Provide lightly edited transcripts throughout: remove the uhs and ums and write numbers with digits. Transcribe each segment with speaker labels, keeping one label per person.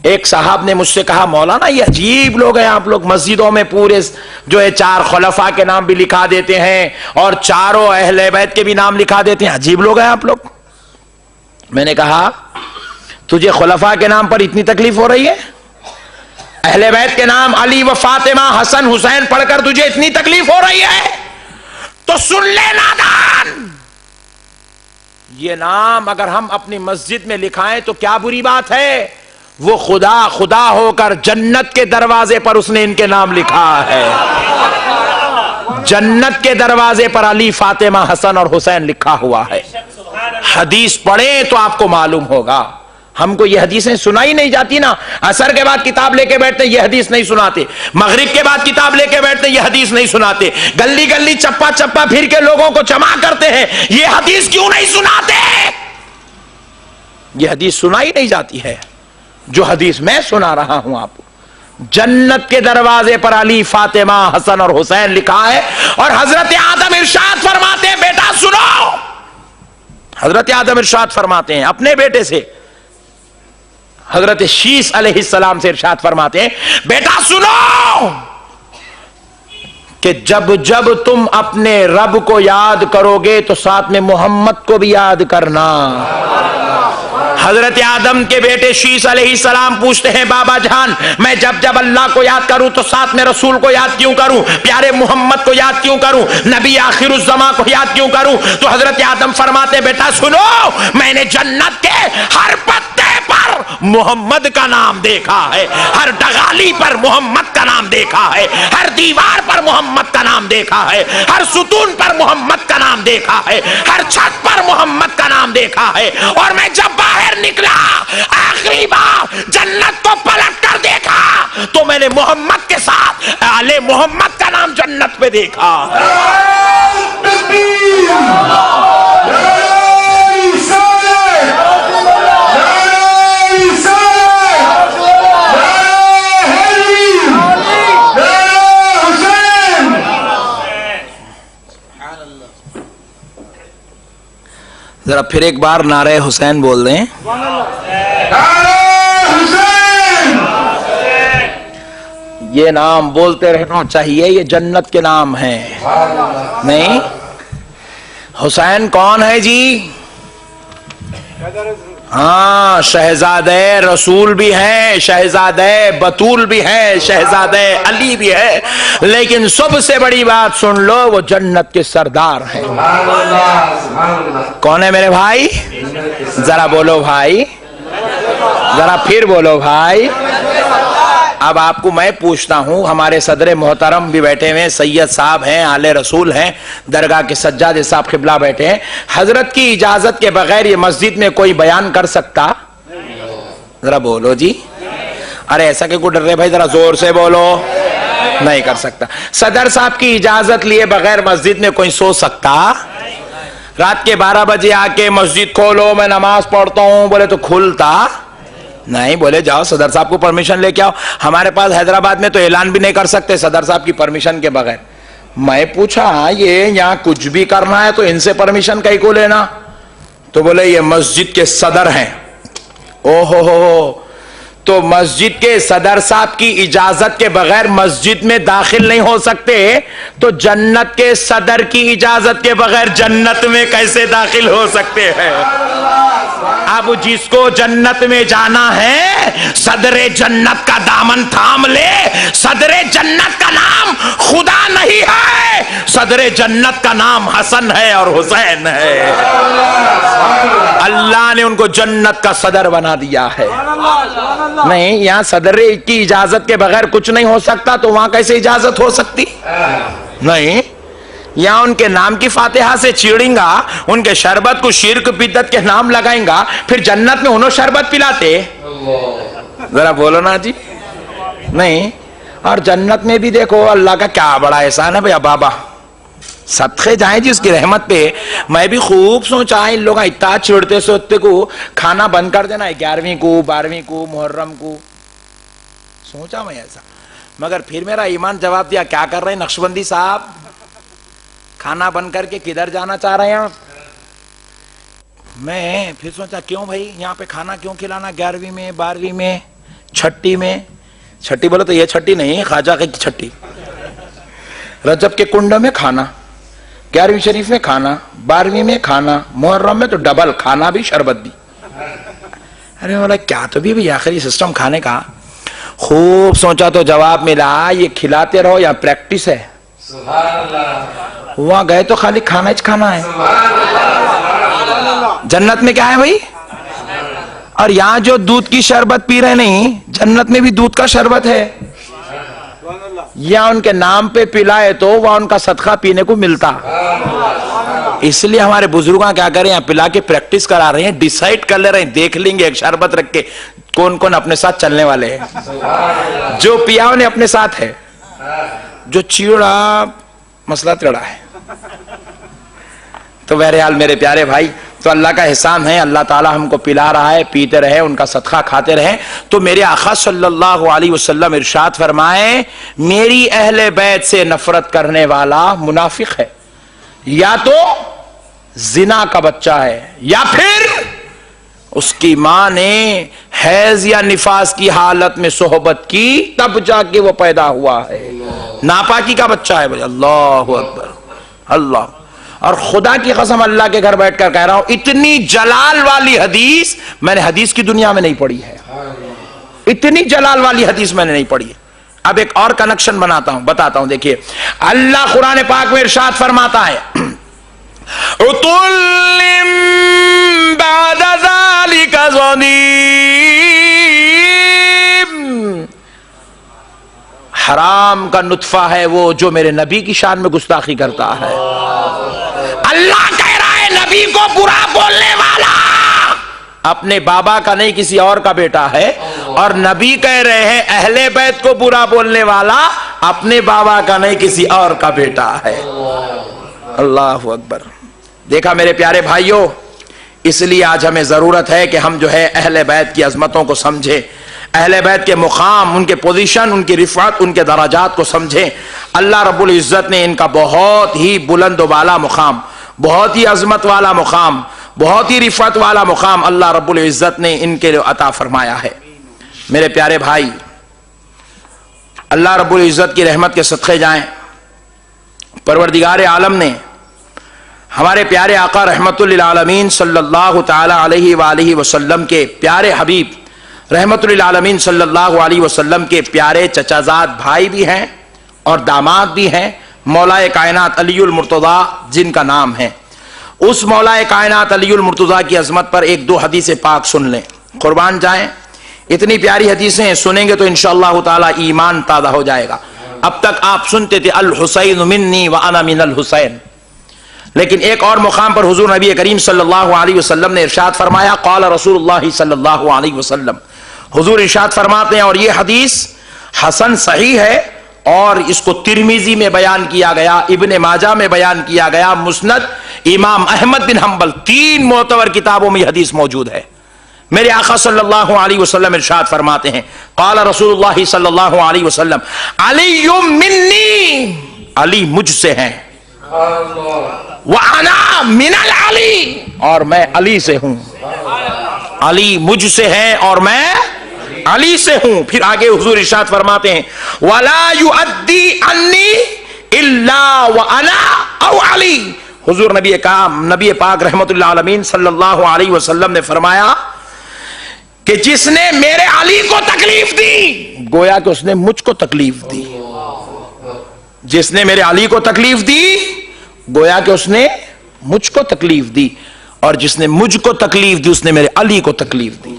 Speaker 1: ایک صاحب نے مجھ سے کہا مولانا یہ عجیب لوگ ہیں آپ لوگ، مسجدوں میں پورے جو ہے 4 خلفاء کے نام بھی لکھا دیتے ہیں اور چاروں اہل بیت کے بھی نام لکھا دیتے ہیں، عجیب لوگ ہیں آپ لوگ۔ میں نے کہا تجھے خلفاء کے نام پر اتنی تکلیف ہو رہی ہے؟ اہل بیت کے نام علی و فاطمہ حسن حسین پڑھ کر تجھے اتنی تکلیف ہو رہی ہے تو سن لے نادان، یہ نام اگر ہم اپنی مسجد میں لکھائیں تو کیا بری بات ہے؟ وہ خدا ہو کر جنت کے دروازے پر اس نے ان کے نام لکھا ہے، جنت کے دروازے پر علی فاطمہ حسن اور حسین لکھا ہوا ہے۔ حدیث پڑھیں تو آپ کو معلوم ہوگا۔ ہم کو یہ حدیثیں سنائی نہیں جاتی نا، عصر کے بعد کتاب لے کے بیٹھتے یہ حدیث نہیں سناتے، مغرب کے بعد کتاب لے کے بیٹھتے یہ حدیث نہیں سناتے، گلی گلی چپا چپا پھر کے لوگوں کو جمع کرتے ہیں، یہ حدیث کیوں نہیں سناتے؟ یہ حدیث سنائی نہیں جاتی ہے جو حدیث میں سنا رہا ہوں آپ کو۔ جنت کے دروازے پر علی فاطمہ حسن اور حسین لکھا ہے، اور حضرت آدم ارشاد فرماتے ہیں بیٹا سنو، حضرت آدم ارشاد فرماتے ہیں اپنے بیٹے سے، حضرت شیس علیہ السلام سے ارشاد فرماتے ہیں بیٹا سنو کہ جب جب تم اپنے رب کو یاد کرو گے تو ساتھ میں محمد کو بھی یاد کرنا۔ حضرت آدم کے بیٹے شیس علیہ السلام پوچھتے ہیں بابا جان میں جب جب اللہ کو یاد کروں تو ساتھ میں رسول کو یاد کیوں کروں، پیارے محمد کو یاد کیوں کروں، نبی آخر الزمان کو یاد کیوں کروں؟ تو حضرت آدم فرماتے ہیں بیٹا سنو، میں نے جنت کے ہر پتے پر محمد کا نام دیکھا ہے، ہر ڈغالی پر محمد کا نام دیکھا ہے، ہر دیوار پر محمد کا نام دیکھا ہے، ہر ستون پر محمد کا نام دیکھا ہے، ہر چھت پر محمد کا نام دیکھا ہے، اور میں جب باہر نکلا آخری بار جنت کو پلٹ کر دیکھا تو میں نے محمد کے ساتھ آل محمد کا نام جنت پہ دیکھا۔ ذرا پھر ایک بار نعرہ حسین بول دیں۔ یہ نام بولتے رہنا چاہیے، یہ جنت کے نام ہیں۔ نہیں حسین کون ہے جی؟ ہاں شہزادے رسول بھی ہیں، شہزادے بطول بھی ہیں، شہزادے علی بھی ہے، لیکن سب سے بڑی بات سن لو وہ جنت کے سردار ہیں۔ کون ہے میرے بھائی؟ ذرا بولو بھائی، ذرا پھر بولو بھائی۔ اب آپ کو میں پوچھتا ہوں، ہمارے صدر محترم بھی بیٹھے ہوئے، سید صاحب ہیں، آل رسول ہیں، درگاہ کے سجاد صاحب قبلہ بیٹھے ہیں، حضرت کی اجازت کے بغیر یہ مسجد میں کوئی بیان کر سکتا؟ ذرا بولو جی، ارے ایسا کہ کوئی ڈر رہے بھائی، ذرا زور سے بولو۔ نہیں کر سکتا۔ صدر صاحب کی اجازت لیے بغیر مسجد میں کوئی سو سکتا؟ رات کے 12 بجے آ کے مسجد کھولو میں نماز پڑھتا ہوں بولے تو کھلتا؟ نہیں، بولے جاؤ صدر صاحب کو پرمیشن لے کے آؤ۔ ہمارے پاس حیدرآباد میں تو اعلان بھی نہیں کر سکتے صدر صاحب کی پرمیشن کے بغیر۔ میں پوچھا یہ یہاں کچھ بھی کرنا ہے تو ان سے پرمیشن کہیں کو لینا؟ تو بولے یہ مسجد کے صدر ہیں۔ او ہو، تو مسجد کے صدر صاحب کی اجازت کے بغیر مسجد میں داخل نہیں ہو سکتے، تو جنت کے صدر کی اجازت کے بغیر جنت میں کیسے داخل ہو سکتے ہیں؟ اب جس کو جنت میں جانا ہے صدر جنت کا دامن تھام لے۔ صدر جنت کا نام خدا نہیں ہے، صدر جنت کا نام حسن ہے اور حسین ہے۔ اللہ نے ان کو جنت کا صدر بنا دیا ہے۔ نہیں، یہاں صدر کی اجازت کے بغیر کچھ نہیں ہو سکتا، تو وہاں کیسے اجازت ہو سکتی؟ نہیں، یہاں ان کے نام کی فاتحہ سے چیڑیں گا، ان کے شربت کو شرک بدعت کے نام لگائیں گا، پھر جنت میں انہوں شربت پلاتے؟ ذرا بولو نا جی۔ نہیں، اور جنت میں بھی دیکھو اللہ کا کیا بڑا احسان ہے بھئی بابا، صدقے جائیں جی اس کی رحمت پہ۔ میں بھی خوب سوچا ان لوگ اتنا چھوڑتے سوتے کو کھانا بند کر دینا 11ویں کو 12ویں کو محرم کو، سوچا میں ایسا، مگر پھر میرا ایمان جواب دیا کیا کر رہے ہیں نقشبندی صاحب، کھانا بند کر کے کدھر جانا چاہ رہے ہیں؟ میں پھر سوچا کیوں بھائی یہاں پہ کھانا کیوں کھلانا 11ویں میں 12ویں میں، چھٹی میں، چھٹی بولے تو یہ چھٹی نہیں، خواجہ کی چھٹی، رجب کے کنڈ میں کھانا، 11ویں شریف میں کھانا، 12ویں میں کھانا، محرم میں تو ڈبل کھانا بھی شربت بھی. ارے بولا کیا تو بھی آخری سسٹم کھانے کا. خوب سوچا تو جواب ملا یہ کھلاتے رہو یا پریکٹس ہے. وہاں گئے تو خالی کھانا ہی کھانا ہے. جنت میں کیا ہے بھائی؟ اور یہاں جو دودھ کی شربت پی رہے نہیں، جنت میں بھی دودھ کا شربت ہے. یا ان کے نام پہ پلائے تو وہاں ان کا صدقہ پینے کو ملتا. اس لیے ہمارے بزرگاں کیا کریں، یہاں پلا کے پریکٹس کرا رہے ہیں، ڈیسائیڈ کر لے رہے ہیں، دیکھ لیں گے ایک شربت رکھ کے کون کون اپنے ساتھ چلنے والے ہیں. جو پیا انہیں اپنے ساتھ ہے، جو چیڑا مسئلہ تڑا ہے. تو بہرحال میرے پیارے بھائی، تو اللہ کا احسان ہے، اللہ تعالیٰ ہم کو پلا رہا ہے، پیتے رہے، ان کا صدقہ کھاتے رہے. تو میرے آقا صلی اللہ علیہ وسلم ارشاد فرمائے میری اہل بیت سے نفرت کرنے والا منافق ہے، یا تو زنا کا بچہ ہے، یا پھر اس کی ماں نے حیض یا نفاس کی حالت میں صحبت کی تب جا کے وہ پیدا ہوا ہے، ناپاکی کا بچہ ہے. بھائی اللہ اکبر اللہ. اور خدا کی قسم اللہ کے گھر بیٹھ کر کہہ رہا ہوں، اتنی جلال والی حدیث میں نے حدیث کی دنیا میں نہیں پڑھی ہے. اتنی جلال والی حدیث میں نے نہیں پڑھی ہے. اب ایک اور کنیکشن بتاتا ہوں. دیکھیے اللہ قرآن پاک میں ارشاد فرماتا ہے عُتُلٍّ بَعْدَ ذَلِكَ زَنِيمٍ. حرام کا نطفہ ہے وہ جو میرے نبی کی شان میں گستاخی کرتا ہے. اللہ کہہ رہا ہے نبی کو برا بولنے والا اپنے بابا کا نہیں کسی اور کا بیٹا ہے، اور نبی کہہ رہے ہیں اہل بیت کو برا بولنے والا اپنے بابا کا نہیں کسی اور کا بیٹا ہے. اللہ اکبر. دیکھا میرے پیارے بھائیوں، اس لیے آج ہمیں ضرورت ہے کہ ہم جو ہے اہل بیت کی عظمتوں کو سمجھیں، اہل بیت کے مقام، ان کے پوزیشن، ان کی رفعت، ان کے درجات کو سمجھیں. اللہ رب العزت نے ان کا بہت ہی بلند و بالا مقام، بہت ہی عظمت والا مقام، بہت ہی رفعت والا مقام اللہ رب العزت نے ان کے لیے عطا فرمایا ہے. میرے پیارے بھائی، اللہ رب العزت کی رحمت کے صدقے جائیں، پروردگار عالم نے ہمارے پیارے آقا رحمت للعالمین صلی اللہ تعالی علیہ وآلہ وسلم کے پیارے حبیب رحمت للعالمین صلی اللہ علیہ وسلم کے پیارے چچازاد بھائی بھی ہیں اور داماد بھی ہیں، مولا کائنات علی المرتضیٰ جن کا نام ہے. اس مولا کائنات علی المرتضیٰ کی عظمت پر ایک دو حدیث پاک سن لیں، قربان جائیں. اتنی پیاری حدیثیں سنیں گے تو انشاءاللہ تعالی ایمان تازہ ہو جائے گا. اب تک آپ سنتے تھے الحسین منی وانا من الحسین، لیکن ایک اور مقام پر حضور نبی کریم صلی اللہ علیہ وسلم نے ارشاد فرمایا قال رسول اللہ صلی اللہ علیہ وسلم. حضور ارشاد فرماتے ہیں، اور یہ حدیث حسن صحیح ہے، اور اس کو ترمذی میں بیان کیا گیا، ابن ماجہ میں بیان کیا گیا، مسند امام احمد بن حنبل، 3 معتبر کتابوں میں یہ حدیث موجود ہے. میرے آقا صلی اللہ علیہ وسلم ارشاد فرماتے ہیں قال رسول اللہ صلی اللہ علیہ وسلم علی منی، علی مجھ سے ہیں، وَأَنَا مِنَ الْعَلِي، اور میں علی سے ہوں. علی مجھ سے ہیں اور میں علی سے ہوں. پھر آگے حضور ارشاد فرماتے ہیں وَلَا يُؤَدِّي عَنِّي إِلَّا وَأَنَا أَوْ عَلِي. حضور نبی پاک رحمت اللہ عالمین صلی اللہ علیہ وسلم نے فرمایا کہ جس نے میرے علی کو تکلیف دی، گویا کہ اس نے مجھ کو تکلیف دی. جس نے میرے علی کو تکلیف دی گویا کہ اس نے مجھ کو تکلیف دی، اور جس نے مجھ کو تکلیف دی اس نے میرے علی کو تکلیف دی.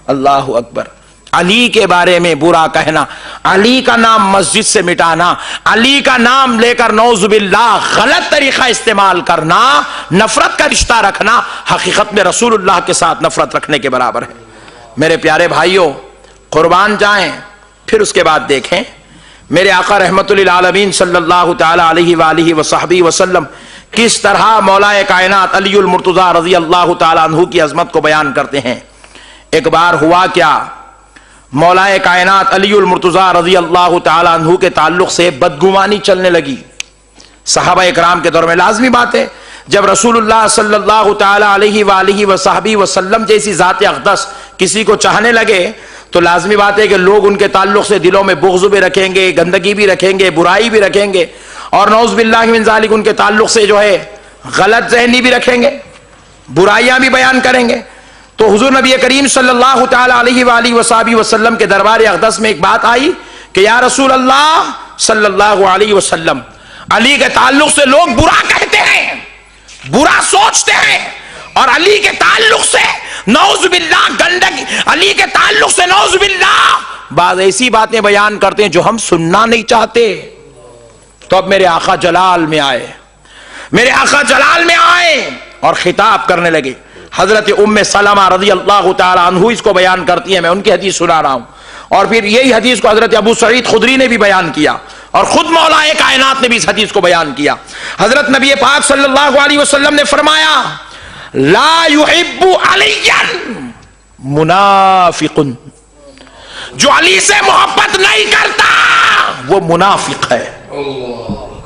Speaker 1: اللہ اکبر. علی کے بارے میں برا کہنا، علی کا نام مسجد سے مٹانا، علی کا نام لے کر نعوذ باللہ غلط طریقہ استعمال کرنا، نفرت کا رشتہ رکھنا، حقیقت میں رسول اللہ کے ساتھ نفرت رکھنے کے برابر ہے. میرے پیارے بھائیوں، قربان جائیں. پھر اس کے بعد دیکھیں میرے آقا رحمت للعالمین صلی اللہ تعالی علیہ وآلہ وصحبہ وسلم کس طرح مولا کائنات علی المرتضیٰ رضی اللہ تعالی عنہ کی عظمت کو بیان کرتے ہیں. ایک بار ہوا کیا، مولا کائنات علی المرتضیٰ رضی اللہ تعالی عنہ کے تعلق سے بدگمانی چلنے لگی. صحابہ اکرام کے دور میں لازمی بات ہے، جب رسول اللہ صلی اللہ تعالی علیہ وآلہ وصحبہ وسلم جیسی ذات اقدس کسی کو چاہنے لگے تو لازمی بات ہے کہ لوگ ان کے تعلق سے دلوں میں بغض بھی رکھیں گے، گندگی بھی رکھیں گے، برائی بھی رکھیں گے، اور نعوذ باللہ من ذالک ان کے تعلق سے جو ہے غلط ذہنی بھی رکھیں گے، برائیاں بھی بیان کریں گے۔ تو حضور نبی کریم صلی اللہ تعالی علیہ وآلہ وصحبہ وسلم کے دربار اقدس میں ایک بات آئی کہ یا رسول اللہ صلی اللہ علیہ وسلم، علی کے تعلق سے لوگ برا کہتے ہیں، برا سوچتے ہیں، اور علی کے تعلق سے نعوذ باللہ گندگی، علی کے تعلق سے نعوذ باللہ بعض ایسی باتیں بیان کرتے ہیں جو ہم سننا نہیں چاہتے۔ تو اب میرے آقا جلال میں آئے، میرے آقا جلال میں آئے اور خطاب کرنے لگے۔ حضرت ام سلمہ رضی اللہ تعالی عنہ اس کو بیان کرتی ہیں، میں ان کی حدیث سنا رہا ہوں، اور پھر یہی حدیث کو حضرت ابو سعید خدری نے بھی بیان کیا، اور خود مولا کائنات نے بھی اس حدیث کو بیان کیا۔ حضرت نبی پاک صلی اللہ علیہ وسلم نے فرمایا لا يحب علی منافق، جو علی سے محبت نہیں کرتا وہ منافق ہے۔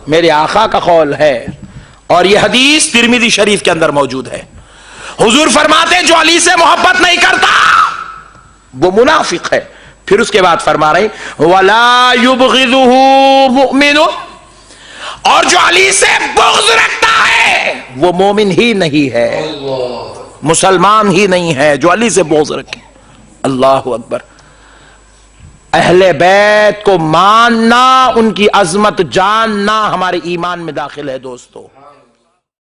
Speaker 1: میرے آقا کا قول ہے، اور یہ حدیث ترمذی شریف کے اندر موجود ہے۔ حضور فرماتے ہیں جو علی سے محبت نہیں کرتا وہ منافق ہے۔ پھر اس کے بعد فرما رہے وَلَا يُبْغِضُهُ مُؤْمِنٌ، اور جو علی سے بغض رکھتا ہے وہ مومن ہی نہیں ہے، مسلمان ہی نہیں ہے جو علی سے بغض رکھے۔ اللہ اکبر۔ اہل بیت کو ماننا، ان کی عظمت جاننا ہمارے ایمان میں داخل ہے دوستو۔